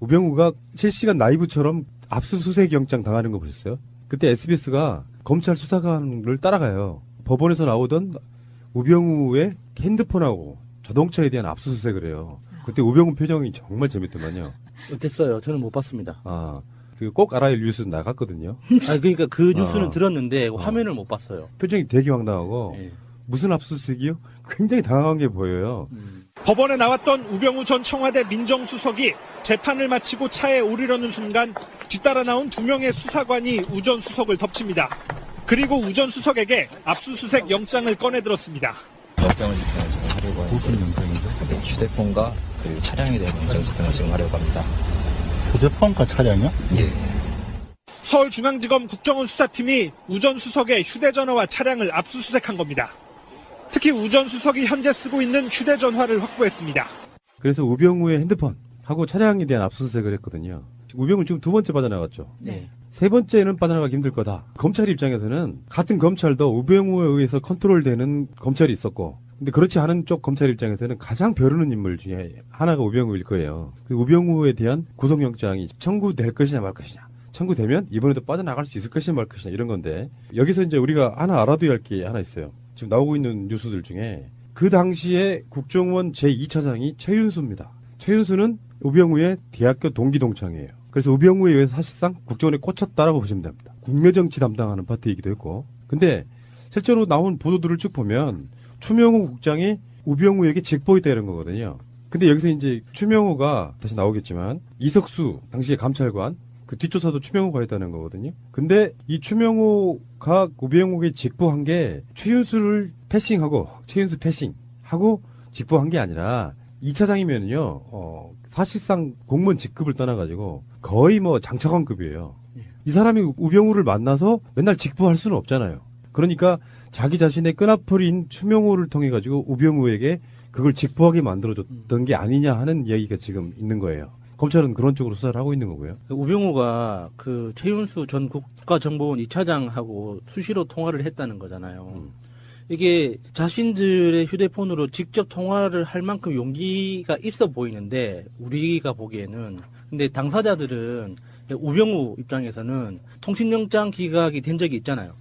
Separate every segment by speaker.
Speaker 1: 우병우가 실시간 라이브처럼 압수수색 영장 당하는 거 보셨어요? 그때 SBS가 검찰 수사관을 따라가요. 법원에서 나오던 우병우의 핸드폰하고 자동차에 대한 압수수색을 해요. 그때 우병우 표정이 정말 재밌더만요.
Speaker 2: 어땠어요? 저는 못 봤습니다.
Speaker 1: 그 꼭 알아야 뉴스 나갔거든요.
Speaker 2: 그러니까 그 뉴스는 들었는데 화면을 못 봤어요.
Speaker 1: 표정이 되게 황당하고
Speaker 2: 네.
Speaker 1: 무슨 압수수색이요? 굉장히 당황한 게 보여요.
Speaker 3: 법원에 나왔던 우병우 전 청와대 민정수석이 재판을 마치고 차에 오르려는 순간 뒤따라 나온 2명의 수사관이 우 전 수석을 덮칩니다. 그리고 우 전 수석에게 압수수색 영장을 꺼내들었습니다.
Speaker 4: 영장을 집행하려고 하는데 무슨 영장이죠? 휴대폰과 그 차량에 대한 영장 집행을 지금 하려고 합니다.
Speaker 5: 휴대폰과 차량이요?
Speaker 4: 예.
Speaker 3: 서울중앙지검 국정원 수사팀이 우 전 수석의 휴대전화와 차량을 압수수색한 겁니다. 특히 우 전 수석이 현재 쓰고 있는 휴대전화를 확보했습니다.
Speaker 1: 그래서 우병우의 핸드폰하고 차량에 대한 압수수색을 했거든요. 우병우 지금 2번째 빠져나갔죠.
Speaker 2: 네.
Speaker 1: 3번째는 빠져나가기 힘들 거다. 검찰 입장에서는 같은 검찰도 우병우에 의해서 컨트롤되는 검찰이 있었고, 근데 그렇지 않은 쪽 검찰 입장에서는 가장 벼르는 인물 중에 하나가 우병우일 거예요. 우병우에 대한 구속영장이 청구될 것이냐 말 것이냐. 청구되면 이번에도 빠져나갈 수 있을 것이냐 말 것이냐 이런 건데, 여기서 이제 우리가 하나 알아둬야 할 게 하나 있어요. 지금 나오고 있는 뉴스들 중에 그 당시에 국정원 제2차장이 최윤수입니다. 최윤수는 우병우의 대학교 동기 동창이에요. 그래서 우병우에 의해서 사실상 국정원에 꽂혔다라고 보시면 됩니다. 국내정치 담당하는 파트이기도 했고. 근데 실제로 나온 보도들을 쭉 보면 추명호 국장이 우병우에게 직보했다 이런 거거든요. 근데 여기서 이제 추명호가 다시 나오겠지만 이석수 당시의 감찰관 그 뒷조사도 추명호가 했다는 거거든요. 근데 이 추명호가 우병우에게 직보한 게 최윤수 패싱하고 직보한 게 아니라 2차장이면요, 사실상 공무원 직급을 떠나가지고 거의 뭐 장차관급이에요. 이 사람이 우병우를 만나서 맨날 직보할 수는 없잖아요. 그러니까 자기 자신의 끈앞풀인 추명호를 통해 가지고 우병우에게 그걸 직보하게 만들어줬던 게 아니냐 하는 이야기가 지금 있는 거예요. 검찰은 그런 쪽으로 수사를 하고 있는 거고요.
Speaker 2: 우병우가 그 최윤수 전 국가정보원 2차장하고 수시로 통화를 했다는 거잖아요. 이게 자신들의 휴대폰으로 직접 통화를 할 만큼 용기가 있어 보이는데 우리가 보기에는, 근데 당사자들은 우병우 입장에서는 통신영장 기각이 된 적이 있잖아요.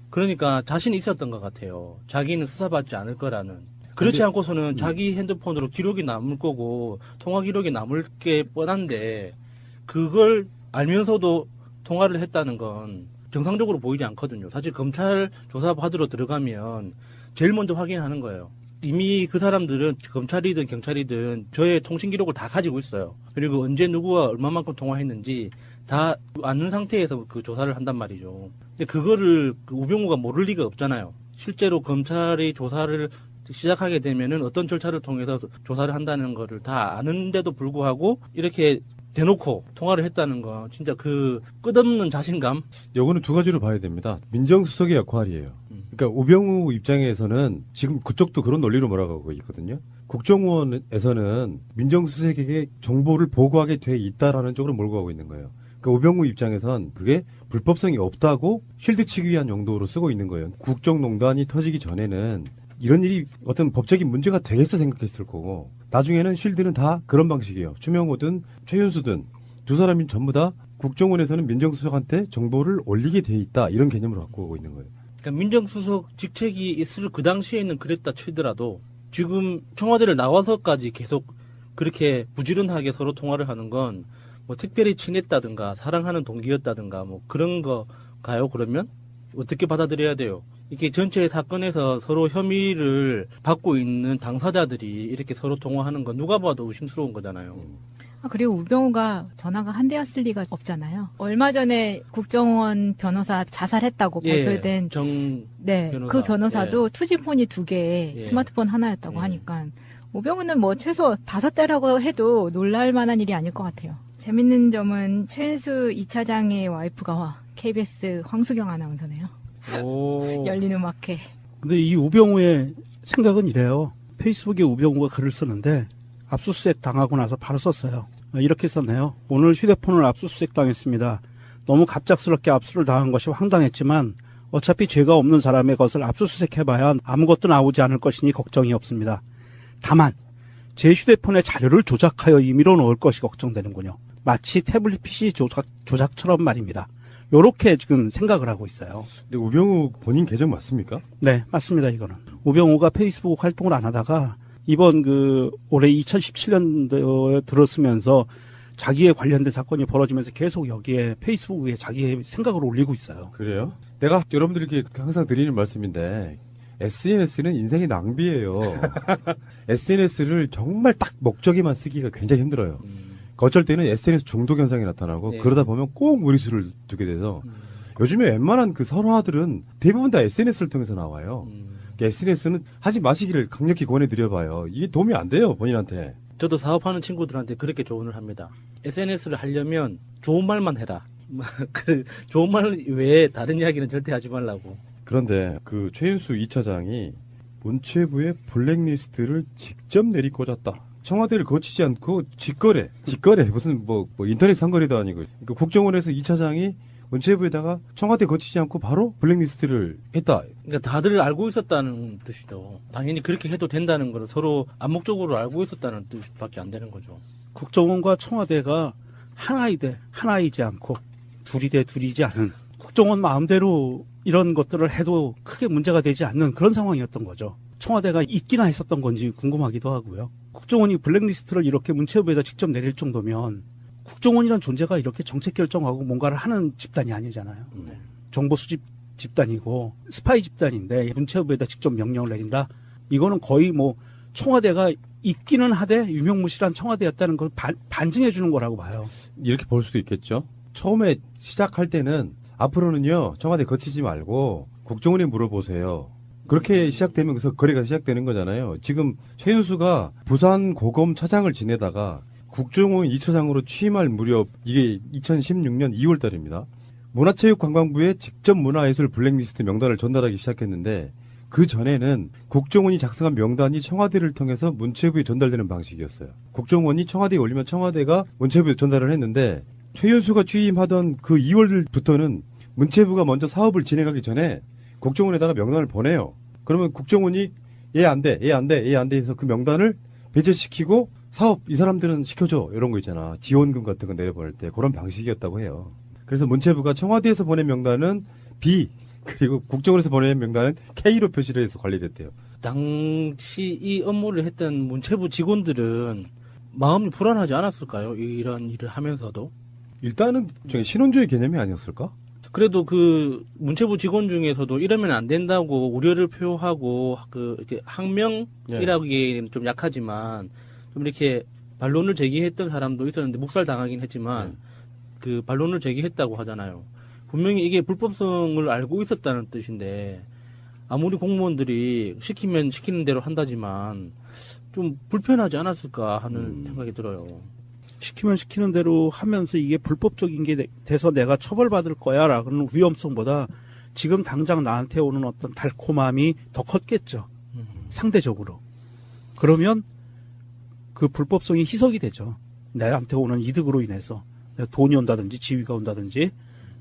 Speaker 2: 그러니까 자신이 있었던 것 같아요. 자기는 수사받지 않을 거라는. 그렇지 않고서는 자기 핸드폰으로 기록이 남을 거고 통화 기록이 남을 게 뻔한데 그걸 알면서도 통화를 했다는 건 정상적으로 보이지 않거든요. 사실 검찰 조사 받으러 들어가면 제일 먼저 확인하는 거예요. 이미 그 사람들은 검찰이든 경찰이든 저의 통신 기록을 다 가지고 있어요. 그리고 언제 누구와 얼마만큼 통화했는지 다 아는 상태에서 그 조사를 한단 말이죠. 근데 그거를 우병우가 모를 리가 없잖아요. 실제로 검찰이 조사를 시작하게 되면은 어떤 절차를 통해서 조사를 한다는 거를 다 아는데도 불구하고 이렇게 대놓고 통화를 했다는 거 진짜 그 끝없는 자신감.
Speaker 1: 요거는 2가지로 봐야 됩니다. 민정수석의 역할이에요. 그러니까 우병우 입장에서는 지금 그쪽도 그런 논리로 몰아가고 있거든요. 국정원에서는 민정수석에게 정보를 보고하게 돼 있다라는 쪽으로 몰고 가고 있는 거예요. 그러니까 우병우 입장에선 그게 불법성이 없다고 쉴드 치기 위한 용도로 쓰고 있는 거예요. 국정농단이 터지기 전에는 이런 일이 어떤 법적인 문제가 되겠어 생각했을 거고, 나중에는 쉴드는 다 그런 방식이에요. 추명호든 최윤수든 두 사람이 전부 다 국정원에서는 민정수석한테 정보를 올리게 돼 있다 이런 개념으로 갖고 오고 있는 거예요.
Speaker 2: 그러니까 민정수석 직책이 있을 그 당시에는 그랬다 치더라도 지금 청와대를 나와서까지 계속 그렇게 부지런하게 서로 통화를 하는 건 뭐 특별히 친했다든가 사랑하는 동기였다든가 뭐 그런 거가요? 그러면 어떻게 받아들여야 돼요? 이게 전체 사건에서 서로 혐의를 받고 있는 당사자들이 이렇게 서로 통화하는 건 누가 봐도 의심스러운 거잖아요.
Speaker 6: 그리고 우병우가 전화가 한 대였을 리가 없잖아요. 얼마 전에 국정원 변호사 자살했다고 발표된
Speaker 2: 변호사.
Speaker 6: 그 변호사도 투지폰이 2개, 스마트폰 하나였다고 하니까 우병우는 뭐 최소 5대라고 해도 놀랄 만한 일이 아닐 것 같아요. 재밌는 점은 최은수 2차장의 와이프가 KBS 황수경 아나운서네요. 열린 음악회.
Speaker 7: 근데 이 우병우의 생각은 이래요. 페이스북에 우병우가 글을 쓰는데 압수수색 당하고 나서 바로 썼어요. 이렇게 썼네요. 오늘 휴대폰을 압수수색 당했습니다. 너무 갑작스럽게 압수를 당한 것이 황당했지만 어차피 죄가 없는 사람의 것을 압수수색해봐야 아무것도 나오지 않을 것이니 걱정이 없습니다. 다만 제 휴대폰에 자료를 조작하여 임의로 넣을 것이 걱정되는군요. 마치 태블릿 PC 조작처럼 말입니다. 요렇게 지금 생각을 하고 있어요.
Speaker 1: 근데 우병우 본인 계정 맞습니까?
Speaker 7: 네, 맞습니다, 이거는. 우병우가 페이스북 활동을 안 하다가 이번 올해 2017년도에 들었으면서 자기에 관련된 사건이 벌어지면서 계속 여기에 페이스북 위에 자기의 생각을 올리고 있어요.
Speaker 1: 그래요? 내가 여러분들에게 항상 드리는 말씀인데 SNS는 인생의 낭비예요. SNS를 정말 딱 목적에만 쓰기가 굉장히 힘들어요. 어쩔 때는 SNS 중독 현상이 나타나고
Speaker 2: 네.
Speaker 1: 그러다 보면 꼭 무리수를 두게 돼서 요즘에 웬만한 그 설화들은 대부분 다 SNS를 통해서 나와요. SNS는 하지 마시기를 강력히 권해드려봐요. 이게 도움이 안 돼요, 본인한테.
Speaker 2: 저도 사업하는 친구들한테 그렇게 조언을 합니다. SNS를 하려면 좋은 말만 해라. 좋은 말 외에 다른 이야기는 절대 하지 말라고.
Speaker 1: 그런데 그 최윤수 2차장이 문체부의 블랙리스트를 직접 내리꽂았다. 청와대를 거치지 않고 직거래 무슨 뭐 인터넷 상거래도 아니고 그러니까 국정원에서 2차장이 문체부에다가 청와대 거치지 않고 바로 블랙리스트를 했다.
Speaker 2: 그러니까 다들 알고 있었다는 뜻이죠. 당연히 그렇게 해도 된다는 걸 서로 암묵적으로 알고 있었다는 뜻밖에 안 되는 거죠.
Speaker 7: 국정원과 청와대가 하나이지 않고 둘이 돼 둘이지 않은 국정원 마음대로 이런 것들을 해도 크게 문제가 되지 않는 그런 상황이었던 거죠. 청와대가 있기나 했었던 건지 궁금하기도 하고요. 국정원이 블랙리스트를 이렇게 문체부에다 직접 내릴 정도면 국정원이란 존재가 이렇게 정책 결정하고 뭔가를 하는 집단이 아니잖아요. 정보 수집 집단이고 스파이 집단인데 문체부에다 직접 명령을 내린다? 이거는 거의 뭐 청와대가 있기는 하되 유명무실한 청와대였다는 걸 반증해 주는 거라고 봐요.
Speaker 1: 이렇게 볼 수도 있겠죠. 처음에 시작할 때는 앞으로는요 청와대 거치지 말고 국정원에 물어보세요. 그렇게 시작되면서 거래가 시작되는 거잖아요. 지금 최윤수가 부산 고검 차장을 지내다가 국정원 2차장으로 취임할 무렵 이게 2016년 2월 달입니다. 문화체육관광부에 직접 문화예술 블랙리스트 명단을 전달하기 시작했는데 그 전에는 국정원이 작성한 명단이 청와대를 통해서 문체부에 전달되는 방식이었어요. 국정원이 청와대에 올리면 청와대가 문체부에 전달을 했는데 최윤수가 취임하던 그 2월부터는 문체부가 먼저 사업을 진행하기 전에 국정원에다가 명단을 보내요. 그러면 국정원이 얘 안 돼 해서 그 명단을 배제시키고 사업 이 사람들은 시켜줘 이런 거 있잖아. 지원금 같은 거 내려보낼 때 그런 방식이었다고 해요. 그래서 문체부가 청와대에서 보낸 명단은 B 그리고 국정원에서 보낸 명단은 K로 표시를 해서 관리를 했대요.
Speaker 2: 당시 이 업무를 했던 문체부 직원들은 마음이 불안하지 않았을까요? 이런 일을 하면서도.
Speaker 1: 일단은 신원조의 개념이 아니었을까?
Speaker 2: 그래도 그 문체부 직원 중에서도 이러면 안 된다고 우려를 표하고 이렇게 항명이라기에는 좀 약하지만 좀 이렇게 반론을 제기했던 사람도 있었는데 묵살당하긴 했지만 그 반론을 제기했다고 하잖아요. 분명히 이게 불법성을 알고 있었다는 뜻인데 아무리 공무원들이 시키면 시키는 대로 한다지만 좀 불편하지 않았을까 하는 생각이 들어요.
Speaker 7: 시키면 시키는 대로 하면서 이게 불법적인 게 돼서 내가 처벌받을 거야라는 위험성보다 지금 당장 나한테 오는 어떤 달콤함이 더 컸겠죠. 상대적으로. 그러면 그 불법성이 희석이 되죠. 나한테 오는 이득으로 인해서 돈이 온다든지 지위가 온다든지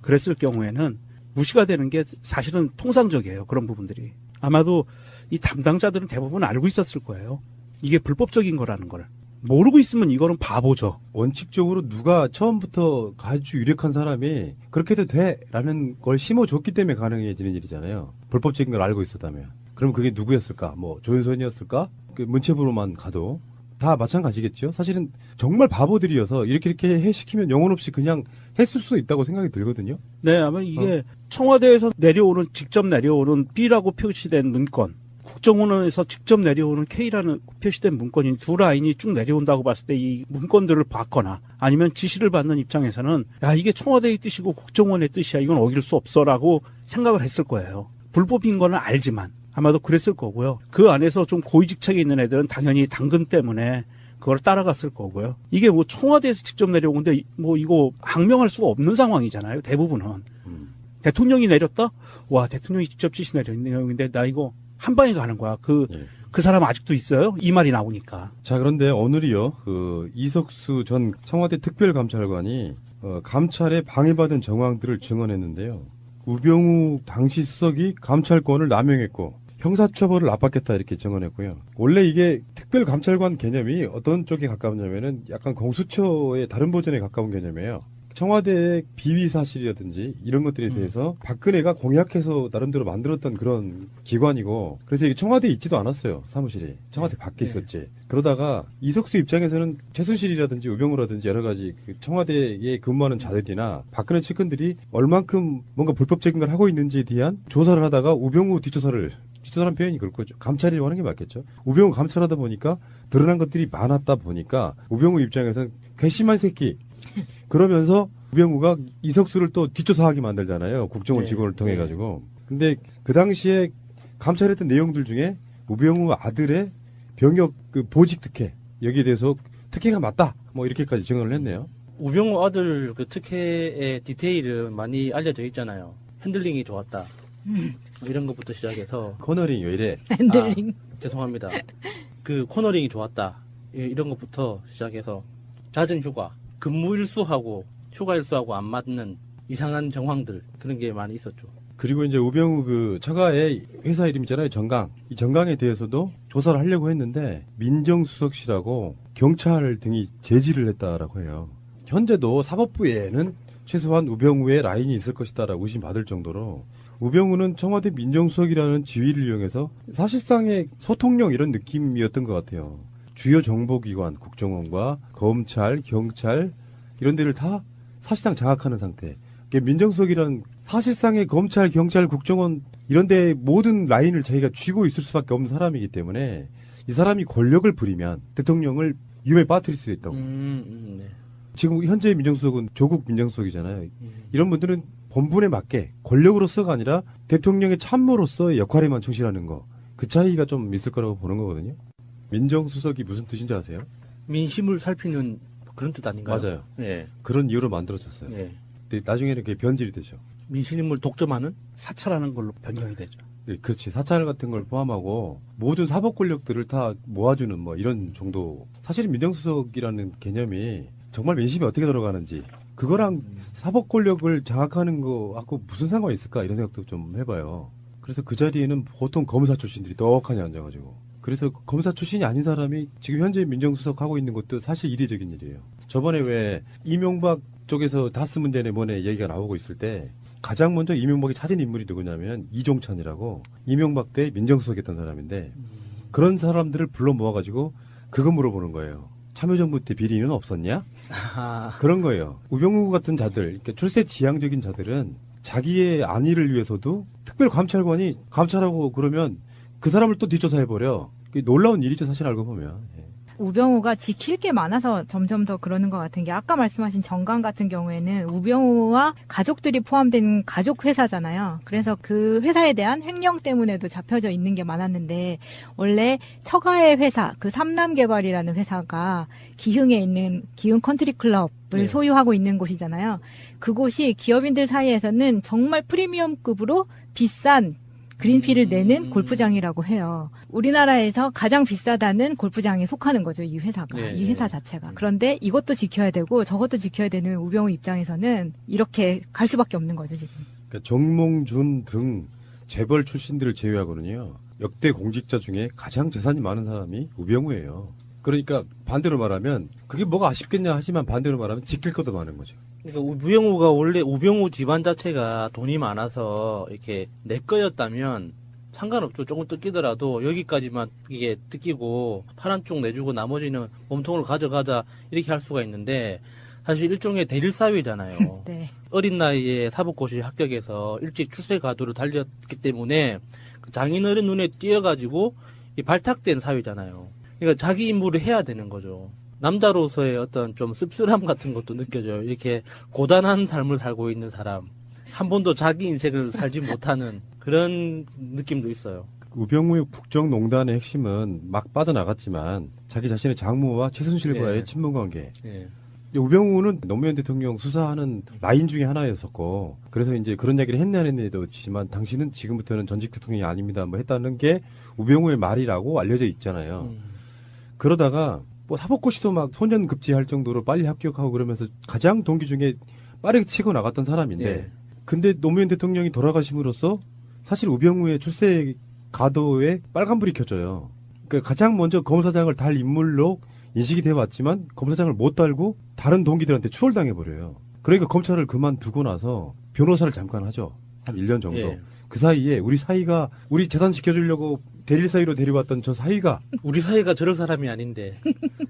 Speaker 7: 그랬을 경우에는 무시가 되는 게 사실은 통상적이에요. 그런 부분들이. 아마도 이 담당자들은 대부분 알고 있었을 거예요. 이게 불법적인 거라는 걸. 모르고 있으면 이거는 바보죠.
Speaker 1: 원칙적으로 누가 처음부터 아주 유력한 사람이 그렇게 해도 돼라는 걸 심어줬기 때문에 가능해지는 일이잖아요. 불법적인 걸 알고 있었다면. 그럼 그게 누구였을까? 뭐 조윤선이었을까? 그 문체부로만 가도 다 마찬가지겠죠. 사실은 정말 바보들이어서 이렇게 시키면 영혼 없이 그냥 했을 수도 있다고 생각이 들거든요.
Speaker 7: 네, 아마 이게 청와대에서 직접 내려오는 B라고 표시된 문건, 국정원에서 직접 내려오는 K라는 표시된 문건이 두 라인이 쭉 내려온다고 봤을 때 이 문건들을 봤거나 아니면 지시를 받는 입장에서는 야, 이게 청와대의 뜻이고 국정원의 뜻이야. 이건 어길 수 없어라고 생각을 했을 거예요. 불법인 거는 알지만 아마도 그랬을 거고요. 그 안에서 좀 고위직책에 있는 애들은 당연히 당근 때문에 그걸 따라갔을 거고요. 이게 뭐 청와대에서 직접 내려온 건데 뭐 이거 항명할 수가 없는 상황이잖아요. 대부분은. 대통령이 내렸다? 와, 대통령이 직접 지시 내렸는데 나 이거 한 방에 가는 거야. 그 사람 아직도 있어요? 이 말이 나오니까.
Speaker 1: 자, 그런데 오늘이요. 이석수 전 청와대 특별감찰관이 감찰에 방해받은 정황들을 증언했는데요. 우병우 당시 수석이 감찰권을 남용했고 형사처벌을 압박했다 이렇게 정언했고요. 원래 이게 특별감찰관 개념이 어떤 쪽에 가까우냐면은 약간 공수처의 다른 버전에 가까운 개념이에요. 청와대의 비위 사실이라든지 이런 것들에 대해서 박근혜가 공약해서 나름대로 만들었던 그런 기관이고, 그래서 이게 청와대에 있지도 않았어요. 사무실이 청와대 밖에 있었지. 그러다가 이석수 입장에서는 최순실이라든지 우병우라든지 여러 가지 그 청와대에 근무하는 자들이나 박근혜 측근들이 얼만큼 뭔가 불법적인 걸 하고 있는지에 대한 조사를 하다가 우병우 뒷조사라는 표현이 그럴 거죠. 감찰이라고 하는 게 맞겠죠. 우병우 감찰하다 보니까 드러난 것들이 많았다 보니까 우병우 입장에서는 괘씸한 새끼. 그러면서 우병우가 이석수를 또 뒷조사하게 만들잖아요. 국정원 직원을 통해 가지고. 근데 그 당시에 감찰했던 내용들 중에 우병우 아들의 병역 그 보직 특혜, 여기에 대해서 특혜가 맞다, 뭐 이렇게까지 증언을 했네요.
Speaker 2: 우병우 아들 그 특혜의 디테일은 많이 알려져 있잖아요. 핸들링이 좋았다. 이런 것부터 시작해서
Speaker 1: 코너링이 왜 이래?
Speaker 6: 핸들링.
Speaker 2: 죄송합니다. 그 코너링이 좋았다. 이런 것부터 시작해서 잦은 휴가, 근무 일수하고 휴가 일수하고 안 맞는 이상한 정황들, 그런 게 많이 있었죠.
Speaker 1: 그리고 이제 우병우 그 처가의 회사 이름 있잖아요. 정강. 이 정강에 대해서도 조사를 하려고 했는데 민정수석실하고 경찰 등이 제지를 했다라고 해요. 현재도 사법부에는 최소한 우병우의 라인이 있을 것이다라고 의심받을 정도로 우병우는 청와대 민정수석이라는 지위를 이용해서 사실상의 소통령 이런 느낌이었던 것 같아요. 주요 정보기관, 국정원과 검찰, 경찰 이런 데를 다 사실상 장악하는 상태. 민정수석이라는 사실상의 검찰, 경찰, 국정원 이런 데 모든 라인을 자기가 쥐고 있을 수밖에 없는 사람이기 때문에 이 사람이 권력을 부리면 대통령을 위험에 빠뜨릴 수 있다고.
Speaker 2: 네.
Speaker 1: 지금 현재 민정수석은 조국 민정수석이잖아요. 이런 분들은 본분에 맞게 권력으로서가 아니라 대통령의 참모로서의 역할에만 충실하는 거. 그 차이가 좀 있을 거라고 보는 거거든요. 민정수석이 무슨 뜻인지 아세요?
Speaker 2: 민심을 살피는 그런 뜻 아닌가요?
Speaker 1: 맞아요.
Speaker 2: 예.
Speaker 1: 그런 이유로 만들어졌어요.
Speaker 2: 예.
Speaker 1: 근데 나중에는 그게 변질이 되죠.
Speaker 2: 민심을 독점하는?
Speaker 7: 사찰하는 걸로 변경이 되죠.
Speaker 1: 예, 그렇지. 사찰 같은 걸 포함하고 모든 사법 권력들을 다 모아주는 뭐 이런 정도. 사실 민정수석이라는 개념이 정말 민심이 어떻게 돌아가는지 그거랑 사법 권력을 장악하는 거하고 무슨 상관이 있을까 이런 생각도 좀 해봐요. 그래서 그 자리에는 보통 검사 출신들이 떡하니 앉아가지고. 그래서 검사 출신이 아닌 사람이 지금 현재 민정수석 하고 있는 것도 사실 이례적인 일이에요. 저번에 왜 이명박 쪽에서 다스 문제네 뭐네 얘기가 나오고 있을 때 가장 먼저 이명박이 찾은 인물이 누구냐면 이종찬이라고 이명박 때 민정수석 했던 사람인데 그런 사람들을 불러 모아가지고 그거 물어보는 거예요. 참여정부 때 비리는 없었냐? 그런 거예요. 우병우 같은 자들, 그러니까 출세 지향적인 자들은 자기의 안위를 위해서도 특별감찰관이 감찰하고 그러면 그 사람을 또 뒷조사해버려. 놀라운 일이죠, 사실 알고 보면. 예.
Speaker 6: 우병우가 지킬 게 많아서 점점 더 그러는 것 같은 게 아까 말씀하신 정강 같은 경우에는 우병우와 가족들이 포함된 가족 회사잖아요. 그래서 그 회사에 대한 횡령 때문에도 잡혀져 있는 게 많았는데 원래 처가의 회사, 그 삼남개발이라는 회사가 기흥에 있는 기흥 컨트리클럽을
Speaker 2: 네.
Speaker 6: 소유하고 있는 곳이잖아요. 그곳이 기업인들 사이에서는 정말 프리미엄급으로 비싼 그린피를 내는 골프장이라고 해요. 우리나라에서 가장 비싸다는 골프장에 속하는 거죠, 이 회사가.
Speaker 2: 네,
Speaker 6: 이 회사 자체가. 그런데 이것도 지켜야 되고 저것도 지켜야 되는 우병우 입장에서는 이렇게 갈 수밖에 없는 거죠, 지금.
Speaker 1: 그러니까 정몽준 등 재벌 출신들을 제외하고는요. 역대 공직자 중에 가장 재산이 많은 사람이 우병우예요. 그러니까 반대로 말하면 그게 뭐가 아쉽겠냐 하지만 반대로 말하면 지킬 것도 많은 거죠.
Speaker 2: 그러니까 우병우가 원래 우병우 집안 자체가 돈이 많아서 이렇게 내 거였다면 상관없죠. 조금 뜯기더라도 여기까지만 이게 뜯기고 팔 한쪽 내주고 나머지는 몸통을 가져가자 이렇게 할 수가 있는데 사실 일종의 대릴사회잖아요.
Speaker 6: 네.
Speaker 2: 어린 나이에 사법고시 합격해서 일찍 출세 가도를 달렸기 때문에 그 장인어른 눈에 띄어가지고 이 발탁된 사회잖아요. 그러니까 자기 임무를 해야 되는 거죠. 남자로서의 어떤 좀 씁쓸함 같은 것도 느껴져요. 이렇게 고단한 삶을 살고 있는 사람. 한 번도 자기 인생을 살지 못하는 그런 느낌도 있어요.
Speaker 1: 우병우의 국정농단의 핵심은 막 빠져나갔지만 자기 자신의 장모와 최순실과의
Speaker 2: 예.
Speaker 1: 친분관계.
Speaker 2: 예.
Speaker 1: 우병우는 노무현 대통령 수사하는 라인 중에 하나였었고 그래서 이제 그런 얘기를 했냐 안 했냐도 지만 당신은 지금부터는 전직 대통령이 아닙니다. 뭐 했다는 게 우병우의 말이라고 알려져 있잖아요. 그러다가 뭐 사법고시도 막 소년급제할 정도로 빨리 합격하고 그러면서 가장 동기 중에 빠르게 치고 나갔던 사람인데
Speaker 2: 예.
Speaker 1: 근데 노무현 대통령이 돌아가심으로써 사실 우병우의 출세 가도에 빨간불이 켜져요. 그러니까 가장 먼저 검사장을 달 인물로 인식이 되어 왔지만 검사장을 못 달고 다른 동기들한테 추월당해버려요. 그러니까 검찰을 그만두고 나서 변호사를 잠깐 하죠. 한 1년 정도.
Speaker 2: 예.
Speaker 1: 그 사이에 우리 사이가 우리 재산 지켜주려고 대릴 사이로 데려왔던 저 사이가
Speaker 2: 우리 사이가 저럴 사람이 아닌데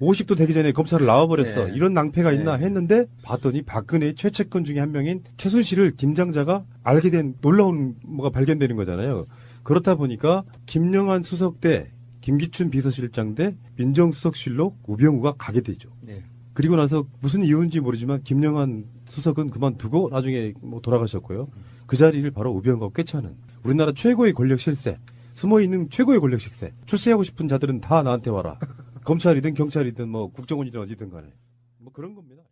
Speaker 1: 50도 되기 전에 검찰을 나와버렸어.
Speaker 2: 네.
Speaker 1: 이런 낭패가 있나
Speaker 2: 네.
Speaker 1: 했는데 봤더니 박근혜의 최측근 중에 한 명인 최순실을 김장자가 알게 된 놀라운 뭐가 발견되는 거잖아요. 그렇다 보니까 김영한 수석 대 김기춘 비서실장 대 민정수석실로 우병우가 가게 되죠.
Speaker 2: 네.
Speaker 1: 그리고 나서 무슨 이유인지 모르지만 김영한 수석은 그만두고 나중에 뭐 돌아가셨고요. 그 자리를 바로 우병우가 꿰차는 우리나라 최고의 권력 실세, 숨어있는 최고의 권력 실세. 출세하고 싶은 자들은 다 나한테 와라. 검찰이든 경찰이든 뭐 국정원이든 어디든 간에. 뭐 그런 겁니다.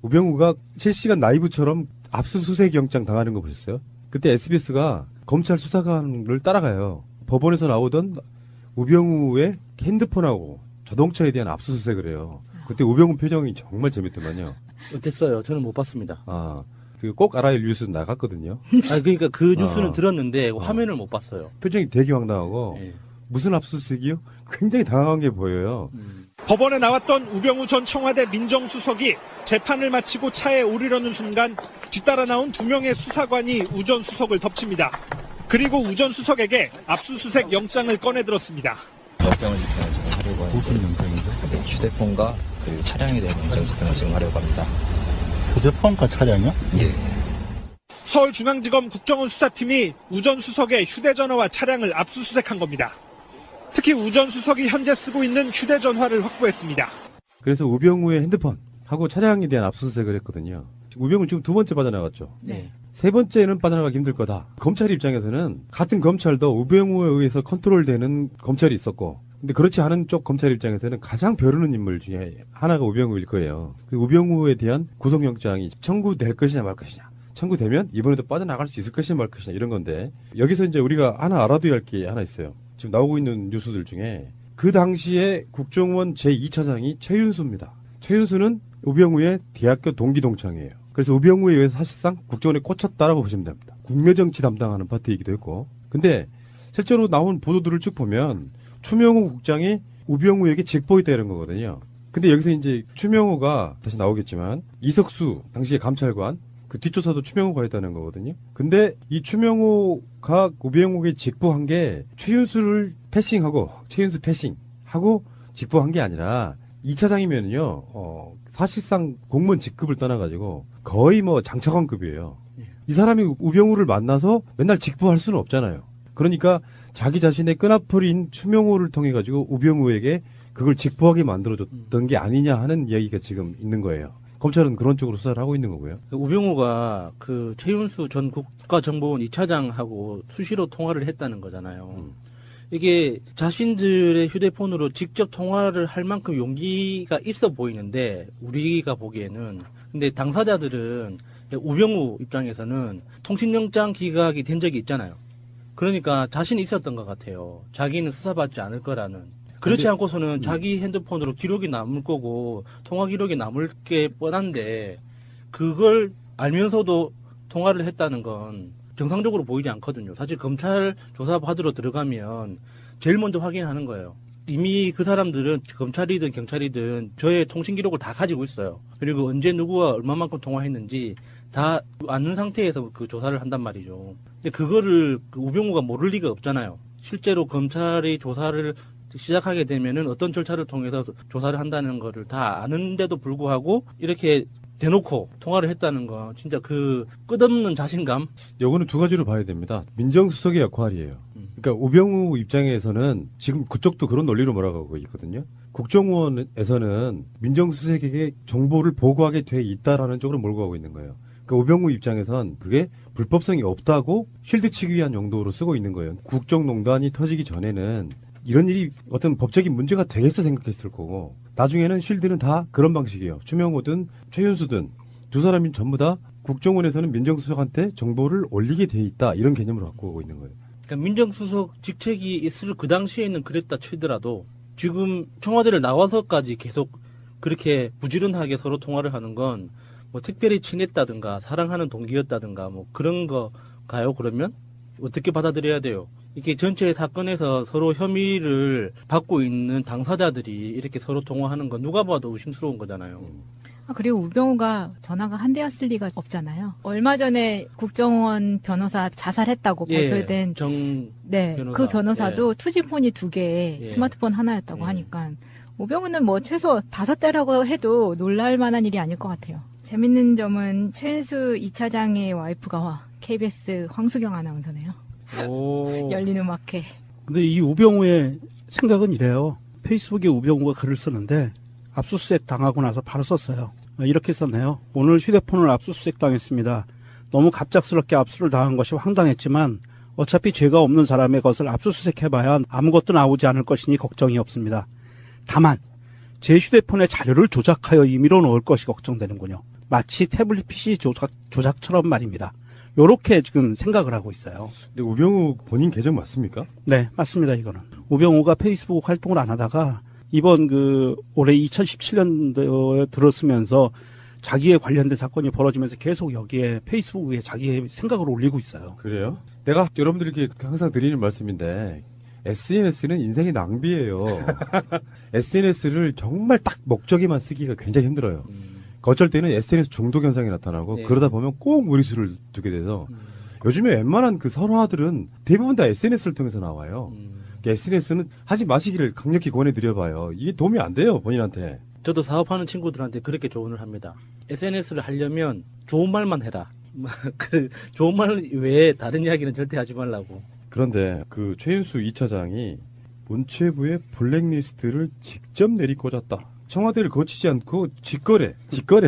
Speaker 1: 우병우가 실시간 라이브처럼 압수수색 영장 당하는 거 보셨어요? 그때 SBS가 검찰 수사관을 따라가요. 법원에서 나오던 우병우의 핸드폰하고 자동차에 대한 압수수색을 해요. 그때 우병우 표정이 정말 재밌더만요.
Speaker 2: 어땠어요? 저는 못 봤습니다.
Speaker 1: 아, 그 꼭 알아야 할 뉴스 나갔거든요.
Speaker 2: 아 그러니까 그 뉴스는 들었는데
Speaker 1: 어.
Speaker 2: 화면을 못 봤어요.
Speaker 1: 표정이 되게 황당하고
Speaker 2: 예.
Speaker 1: 무슨 압수수색이요? 굉장히 당황한 게 보여요.
Speaker 3: 법원에 나왔던 우병우 전 청와대 민정수석이 재판을 마치고 차에 오르려는 순간 뒤따라 나온 2명의 수사관이 우 전 수석을 덮칩니다. 그리고 우 전 수석에게 압수수색 영장을 꺼내들었습니다.
Speaker 4: 영장을 지금 하려고 하는데
Speaker 5: 무슨 영장이죠?
Speaker 4: 네, 휴대폰과 그 차량에 대한 영장집행을 지금 하려고 합니다.
Speaker 5: 휴대폰과 차량이요?
Speaker 4: 예.
Speaker 3: 서울중앙지검 국정원 수사팀이 우 전 수석의 휴대전화와 차량을 압수수색한 겁니다. 특히 우 전 수석이 현재 쓰고 있는 휴대전화를 확보했습니다.
Speaker 1: 그래서 우병우의 핸드폰하고 차량에 대한 압수수색을 했거든요. 우병우 지금 2번째 빠져나갔죠.
Speaker 2: 네.
Speaker 1: 3번째는 빠져나가기 힘들 거다. 검찰 입장에서는 같은 검찰도 우병우에 의해서 컨트롤되는 검찰이 있었고, 근데 그렇지 않은 쪽 검찰 입장에서는 가장 벼르는 인물 중에 하나가 우병우일 거예요. 그 우병우에 대한 구속영장이 청구될 것이냐 말 것이냐. 청구되면 이번에도 빠져나갈 수 있을 것이냐 말 것이냐 이런 건데, 여기서 이제 우리가 하나 알아둬야 할 게 하나 있어요. 지금 나오고 있는 뉴스들 중에 그 당시에 국정원 제2차장이 최윤수입니다. 최윤수는 우병우의 대학교 동기 동창이에요. 그래서 우병우에 의해서 사실상 국정원에 꽂혔다라고 보시면 됩니다. 국내정치 담당하는 파트이기도 했고. 근데 실제로 나온 보도들을 쭉 보면 추명호 국장이 우병우에게 직보했다 이런 거거든요. 근데 여기서 이제 추명호가 다시 나오겠지만 이석수 당시의 감찰관 그 뒷조사도 추명호가 했다는 거거든요. 근데 이 추명호가 우병우에게 직보한 게 최윤수를 패싱하고 최윤수 패싱하고 직보한 게 아니라 2차장이면요. 사실상 공무원 직급을 떠나가지고 거의 뭐 장차관급이에요. 이 사람이 우병우를 만나서 맨날 직보할 수는 없잖아요. 그러니까 자기 자신의 끈앞풀인 추명호를 통해 가지고 우병우에게 그걸 직보하게 만들어줬던 게 아니냐 하는 이야기가 지금 있는 거예요. 검찰은 그런 쪽으로 수사를 하고 있는 거고요.
Speaker 2: 우병우가 그 최윤수 전 국가정보원 2차장하고 수시로 통화를 했다는 거잖아요. 이게 자신들의 휴대폰으로 직접 통화를 할 만큼 용기가 있어 보이는데 우리가 보기에는 근데 당사자들은 우병우 입장에서는 통신영장 기각이 된 적이 있잖아요. 그러니까 자신이 있었던 것 같아요. 자기는 수사받지 않을 거라는. 그렇지 않고서는 자기 핸드폰으로 기록이 남을 거고 통화 기록이 남을 게 뻔한데 그걸 알면서도 통화를 했다는 건 정상적으로 보이지 않거든요. 사실 검찰 조사 받으러 들어가면 제일 먼저 확인하는 거예요. 이미 그 사람들은 검찰이든 경찰이든 저의 통신 기록을 다 가지고 있어요. 그리고 언제 누구와 얼마만큼 통화했는지 다 아는 상태에서 그 조사를 한단 말이죠. 근데 그거를 그 우병우가 모를 리가 없잖아요. 실제로 검찰이 조사를 시작하게 되면은 어떤 절차를 통해서 조사를 한다는 거를 다 아는데도 불구하고 이렇게 대놓고 통화를 했다는 거 진짜 그 끝없는 자신감.
Speaker 1: 요거는 두 가지로 봐야 됩니다. 민정수석의 역할이에요. 그러니까 우병우 입장에서는 지금 그쪽도 그런 논리로 몰아가고 있거든요. 국정원에서는 민정수석에게 정보를 보고하게 돼 있다라는 쪽으로 몰고 가고 있는 거예요. 그러니까 우병우 입장에선 그게 불법성이 없다고 쉴드 치기 위한 용도로 쓰고 있는 거예요. 국정농단이 터지기 전에는 이런 일이 어떤 법적인 문제가 되겠어 생각했을 거고 나중에는 쉴드는 다 그런 방식이에요. 추명호든 최윤수든 두 사람이 전부 다 국정원에서는 민정수석한테 정보를 올리게 돼 있다 이런 개념으로 갖고 오고 있는 거예요.
Speaker 2: 그러니까 민정수석 직책이 있을 그 당시에는 그랬다 치더라도 지금 청와대를 나와서까지 계속 그렇게 부지런하게 서로 통화를 하는 건 뭐 특별히 친했다든가 사랑하는 동기였다든가 뭐 그런 거가요? 그러면 어떻게 받아들여야 돼요? 이게 전체 사건에서 서로 혐의를 받고 있는 당사자들이 이렇게 서로 통화하는 건 누가 봐도 의심스러운 거잖아요.
Speaker 6: 그리고 우병우가 전화가 한 대였을 리가 없잖아요. 얼마 전에 국정원 변호사 자살했다고 발표된 네,
Speaker 2: 변호사.
Speaker 6: 그 변호사도 투지폰이 2개, 스마트폰 하나였다고 하니까 우병우는 뭐 최소 5대라고 해도 놀랄 만한 일이 아닐 것 같아요. 재밌는 점은 최은수 2차장의 와이프가 KBS 황수경 아나운서네요. 열린 음악회.
Speaker 7: 근데 이 우병우의 생각은 이래요. 페이스북에 우병우가 글을 쓰는데 압수수색 당하고 나서 바로 썼어요. 이렇게 썼네요. 오늘 휴대폰을 압수수색 당했습니다. 너무 갑작스럽게 압수를 당한 것이 황당했지만 어차피 죄가 없는 사람의 것을 압수수색해봐야 아무것도 나오지 않을 것이니 걱정이 없습니다. 다만 제 휴대폰에 자료를 조작하여 임의로 넣을 것이 걱정되는군요. 마치 태블릿 PC 조작처럼 말입니다. 요렇게 지금 생각을 하고 있어요.
Speaker 1: 근데 우병우 본인 계정 맞습니까?
Speaker 7: 네, 맞습니다. 이거는 우병우가 페이스북 활동을 안 하다가 이번 올해 2017년도에 들었으면서 자기에 관련된 사건이 벌어지면서 계속 여기에 페이스북 위에 자기의 생각을 올리고 있어요.
Speaker 1: 그래요? 내가 여러분들에게 항상 드리는 말씀인데 SNS는 인생의 낭비예요. SNS를 정말 딱 목적에만 쓰기가 굉장히 힘들어요. 어쩔 때는 SNS 중독 현상이 나타나고 그러다 보면 꼭 무리수를 두게 돼서 요즘에 웬만한 그 설화들은 대부분 다 SNS를 통해서 나와요. SNS는 하지 마시기를 강력히 권해드려봐요. 이게 도움이 안 돼요, 본인한테.
Speaker 2: 저도 사업하는 친구들한테 그렇게 조언을 합니다. SNS를 하려면 좋은 말만 해라. 그 좋은 말 외에 다른 이야기는 절대 하지 말라고.
Speaker 1: 그런데 그 최윤수 2차장이 문체부의 블랙리스트를 직접 내리꽂았다. 청와대를 거치지 않고 직거래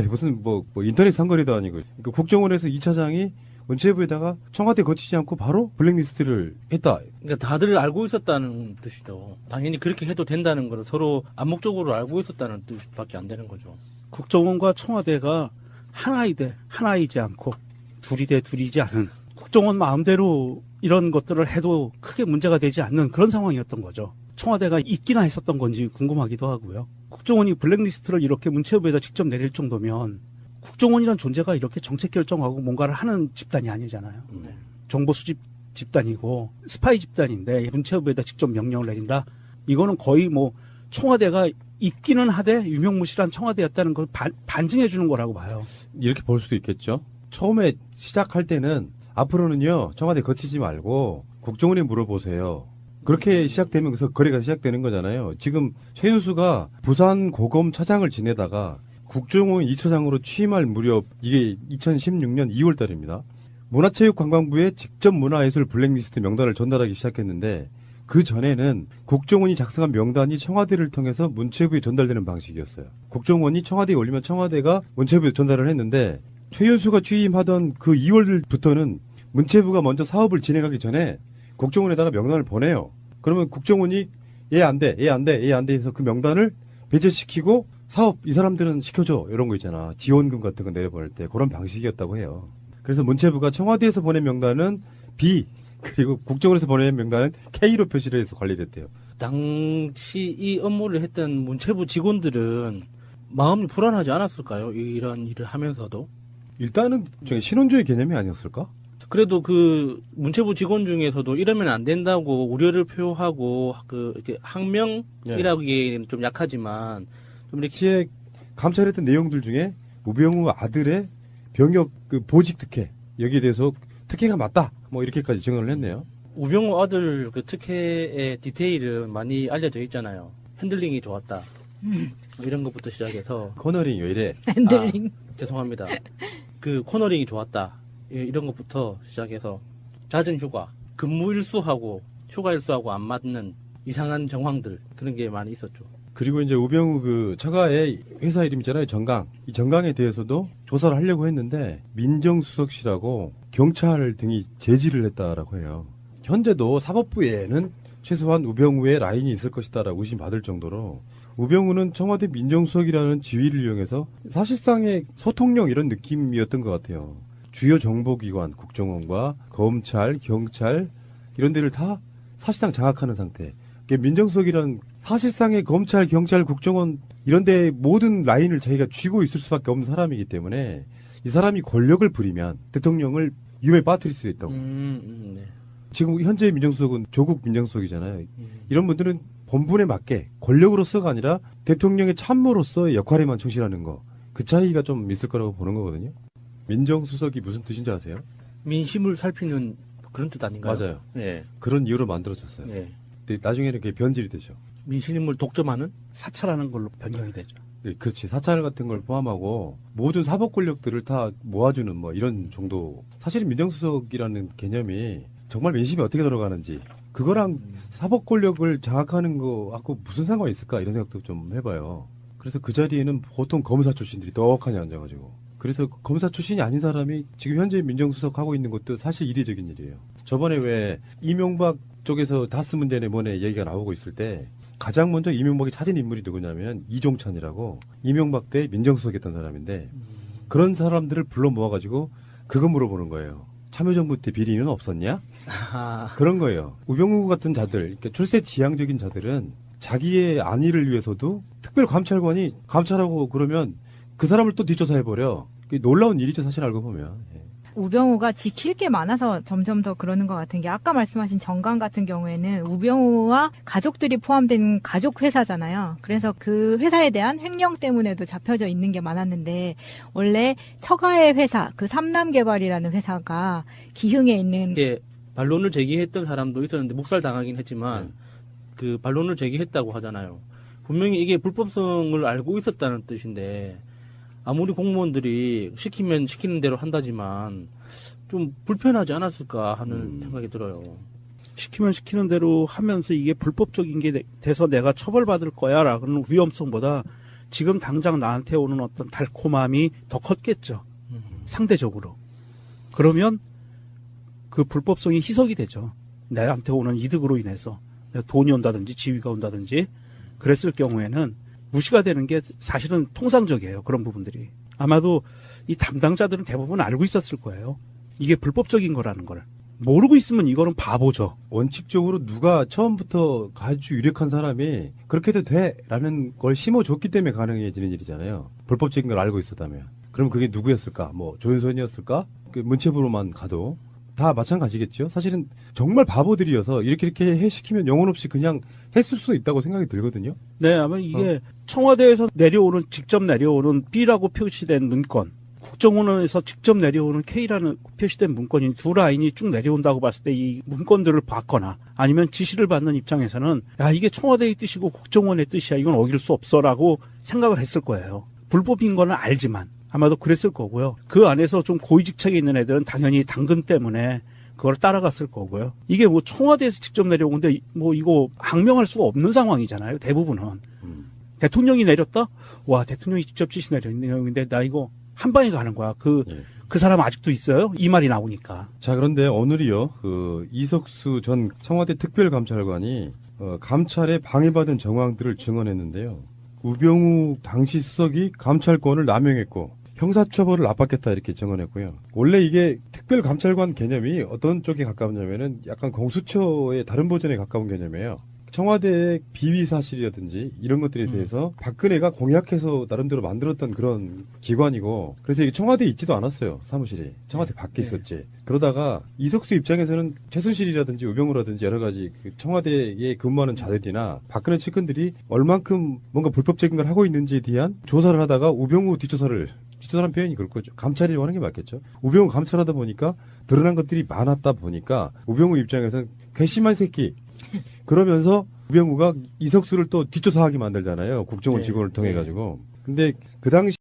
Speaker 1: 무슨 뭐 인터넷 상거래도 아니고 그러니까 국정원에서 2차장이 문체부에다가 청와대 거치지 않고 바로 블랙리스트를 했다.
Speaker 2: 그러니까 다들 알고 있었다는 뜻이죠. 당연히 그렇게 해도 된다는 걸 서로 암묵적으로 알고 있었다는 뜻밖에 안 되는 거죠.
Speaker 7: 국정원과 청와대가 하나이지 않고 둘이 돼 둘이지 않은 국정원 마음대로 이런 것들을 해도 크게 문제가 되지 않는 그런 상황이었던 거죠. 청와대가 있기나 했었던 건지 궁금하기도 하고요. 국정원이 블랙리스트를 이렇게 문체부에다 직접 내릴 정도면 국정원이란 존재가 이렇게 정책 결정하고 뭔가를 하는 집단이 아니잖아요. 정보 수집 집단이고 스파이 집단인데 문체부에다 직접 명령을 내린다? 이거는 거의 뭐 청와대가 있기는 하되 유명무실한 청와대였다는 걸 반증해 주는 거라고 봐요.
Speaker 1: 이렇게 볼 수도 있겠죠. 처음에 시작할 때는 앞으로는요 청와대 거치지 말고 국정원에 물어보세요. 그렇게 시작되면서 거래가 시작되는 거잖아요. 지금 최윤수가 부산 고검 차장을 지내다가 국정원 2차장으로 취임할 무렵 이게 2016년 2월 달입니다. 문화체육관광부에 직접 문화예술 블랙리스트 명단을 전달하기 시작했는데 그 전에는 국정원이 작성한 명단이 청와대를 통해서 문체부에 전달되는 방식이었어요. 국정원이 청와대에 올리면 청와대가 문체부에 전달을 했는데 최윤수가 취임하던 그 2월부터는 문체부가 먼저 사업을 진행하기 전에 국정원에다가 명단을 보내요. 그러면 국정원이 얘 안 돼 해서 그 명단을 배제시키고 사업 이 사람들은 시켜줘 이런 거 있잖아. 지원금 같은 거 내려보낼 때 그런 방식이었다고 해요. 그래서 문체부가 청와대에서 보낸 명단은 B 그리고 국정원에서 보낸 명단은 K로 표시를 해서 관리를 했대요.
Speaker 2: 당시 이 업무를 했던 문체부 직원들은 마음이 불안하지 않았을까요? 이런 일을 하면서도.
Speaker 1: 일단은 신원조의 개념이 아니었을까?
Speaker 2: 그래도 그 문체부 직원 중에서도 이러면 안 된다고 우려를 표하고 이렇게 항명이라기에는 좀 약하지만 좀 이렇게
Speaker 1: 감찰했던 내용들 중에 우병우 아들의 병역 그 보직 특혜 여기에 대해서 특혜가 맞다 뭐 이렇게까지 증언을 했네요.
Speaker 2: 우병우 아들 그 특혜의 디테일은 많이 알려져 있잖아요. 핸들링이 좋았다. 이런 것부터 시작해서
Speaker 1: 코너링이 왜 이래?
Speaker 6: 핸들링.
Speaker 2: 죄송합니다. 그 코너링이 좋았다. 이런 것부터 시작해서 잦은 휴가, 근무 일수하고 휴가 일수하고 안 맞는 이상한 정황들 그런 게 많이 있었죠.
Speaker 1: 그리고 이제 우병우 그 처가의 회사 이름 있잖아요. 정강. 이 정강에 대해서도 조사를 하려고 했는데 민정수석실하고 경찰 등이 제지를 했다라고 해요. 현재도 사법부에는 최소한 우병우의 라인이 있을 것이다라고 의심받을 정도로 우병우는 청와대 민정수석이라는 지위를 이용해서 사실상의 소통령 이런 느낌이었던 것 같아요. 주요 정보기관, 국정원과 검찰, 경찰 이런 데를 다 사실상 장악하는 상태. 민정수석이라는 사실상의 검찰, 경찰, 국정원 이런 데 모든 라인을 자기가 쥐고 있을 수밖에 없는 사람이기 때문에 이 사람이 권력을 부리면 대통령을 위험에 빠뜨릴 수 있다고.
Speaker 2: 네.
Speaker 1: 지금 현재 민정수석은 조국 민정수석이잖아요. 이런 분들은 본분에 맞게 권력으로서가 아니라 대통령의 참모로서의 역할에만 충실하는 거. 그 차이가 좀 있을 거라고 보는 거거든요. 민정수석이 무슨 뜻인지 아세요?
Speaker 2: 민심을 살피는 그런 뜻 아닌가요?
Speaker 1: 맞아요.
Speaker 2: 예.
Speaker 1: 그런 이유로 만들어졌어요.
Speaker 2: 예.
Speaker 1: 근데 나중에는 그게 변질이 되죠.
Speaker 2: 민심을 독점하는?
Speaker 7: 사찰하는 걸로 변경이 되죠.
Speaker 1: 예, 그렇지. 사찰 같은 걸 포함하고 모든 사법 권력들을 다 모아주는 뭐 이런 정도. 사실 민정수석이라는 개념이 정말 민심이 어떻게 돌아가는지 그거랑 사법 권력을 장악하는 거하고 무슨 상관이 있을까 이런 생각도 좀 해봐요. 그래서 그 자리에는 보통 검사 출신들이 떡하니 앉아가지고. 그래서 검사 출신이 아닌 사람이 지금 현재 민정수석 하고 있는 것도 사실 이례적인 일이에요. 저번에 왜 이명박 쪽에서 다스 문제네 뭐네 얘기가 나오고 있을 때 가장 먼저 이명박이 찾은 인물이 누구냐면 이종찬이라고 이명박 때 민정수석 했던 사람인데 그런 사람들을 불러 모아가지고 그거 물어보는 거예요. 참여정부 때 비리는 없었냐? 그런 거예요. 우병우 같은 자들, 그러니까 출세 지향적인 자들은 자기의 안위를 위해서도 특별감찰관이 감찰하고 그러면 그 사람을 또 뒷조사 해버려. 놀라운 일이죠, 사실 알고 보면. 예.
Speaker 6: 우병우가 지킬 게 많아서 점점 더 그러는 것 같은 게 아까 말씀하신 정강 같은 경우에는 우병우와 가족들이 포함된 가족 회사잖아요. 그래서 그 회사에 대한 횡령 때문에도 잡혀져 있는 게 많았는데 원래 처가의 회사, 그 삼남개발이라는 회사가 기흥에 있는
Speaker 2: 이게 반론을 제기했던 사람도 있었는데 묵살당하긴 했지만 그 반론을 제기했다고 하잖아요. 분명히 이게 불법성을 알고 있었다는 뜻인데 아무리 공무원들이 시키면 시키는 대로 한다지만 좀 불편하지 않았을까 하는 생각이 들어요.
Speaker 7: 시키면 시키는 대로 하면서 이게 불법적인 게 돼서 내가 처벌받을 거야라는 위험성보다 지금 당장 나한테 오는 어떤 달콤함이 더 컸겠죠. 상대적으로. 그러면 그 불법성이 희석이 되죠. 나한테 오는 이득으로 인해서 돈이 온다든지 지위가 온다든지 그랬을 경우에는 무시가 되는 게 사실은 통상적이에요. 그런 부분들이. 아마도 이 담당자들은 대부분 알고 있었을 거예요. 이게 불법적인 거라는 걸. 모르고 있으면 이거는 바보죠.
Speaker 1: 원칙적으로 누가 처음부터 아주 유력한 사람이 그렇게 해도 돼라는 걸 심어줬기 때문에 가능해지는 일이잖아요. 불법적인 걸 알고 있었다면. 그럼 그게 누구였을까? 뭐 조윤선이었을까? 그 문체부로만 가도 다 마찬가지겠죠. 사실은 정말 바보들이어서 이렇게 해 시키면 영혼 없이 그냥 했을 수도 있다고 생각이 들거든요.
Speaker 7: 네, 아마 이게 청와대에서 내려오는 직접 내려오는 B라고 표시된 문건, 국정원에서 직접 내려오는 K라는 표시된 문건이 두 라인이 쭉 내려온다고 봤을 때 이 문건들을 봤거나 아니면 지시를 받는 입장에서는 야 이게 청와대의 뜻이고 국정원의 뜻이야 이건 어길 수 없어라고 생각을 했을 거예요. 불법인 거는 알지만 아마도 그랬을 거고요. 그 안에서 좀 고위직책에 있는 애들은 당연히 당근 때문에 그걸 따라갔을 거고요. 이게 뭐 청와대에서 직접 내려온 건데 뭐 이거 항명할 수가 없는 상황이잖아요. 대부분은. 대통령이 내렸다? 와 대통령이 직접 지시 내렸는데 나 이거 한 방에 가는 거야. 그 사람 아직도 있어요? 이 말이 나오니까.
Speaker 1: 자, 그런데 오늘이요. 그 이석수 전 청와대 특별감찰관이 감찰에 방해받은 정황들을 증언했는데요. 우병우 당시 수석이 감찰권을 남용했고 형사처벌을 압박했다 이렇게 증언했고요. 원래 이게 특별감찰관 개념이 어떤 쪽에 가까우냐면은 약간 공수처의 다른 버전에 가까운 개념이에요. 청와대의 비위 사실이라든지 이런 것들에 대해서 박근혜가 공약해서 나름대로 만들었던 그런 기관이고 그래서 이게 청와대에 있지도 않았어요. 사무실이. 청와대 밖에 있었지. 그러다가 이석수 입장에서는 최순실이라든지 우병우라든지 여러 가지 그 청와대에 근무하는 자들이나 박근혜 측근들이 얼만큼 뭔가 불법적인 걸 하고 있는지에 대한 조사를 하다가 우병우 뒷조사라는 표현이 그럴 거죠. 감찰이라고 하는 게 맞겠죠. 우병우 감찰하다 보니까 드러난 것들이 많았다 보니까 우병우 입장에서는 괘씸한 새끼 그러면서 우병우가 이석수를 또 뒷조사하게 만들잖아요. 국정원 직원을 통해 가지고. 근데 그 당시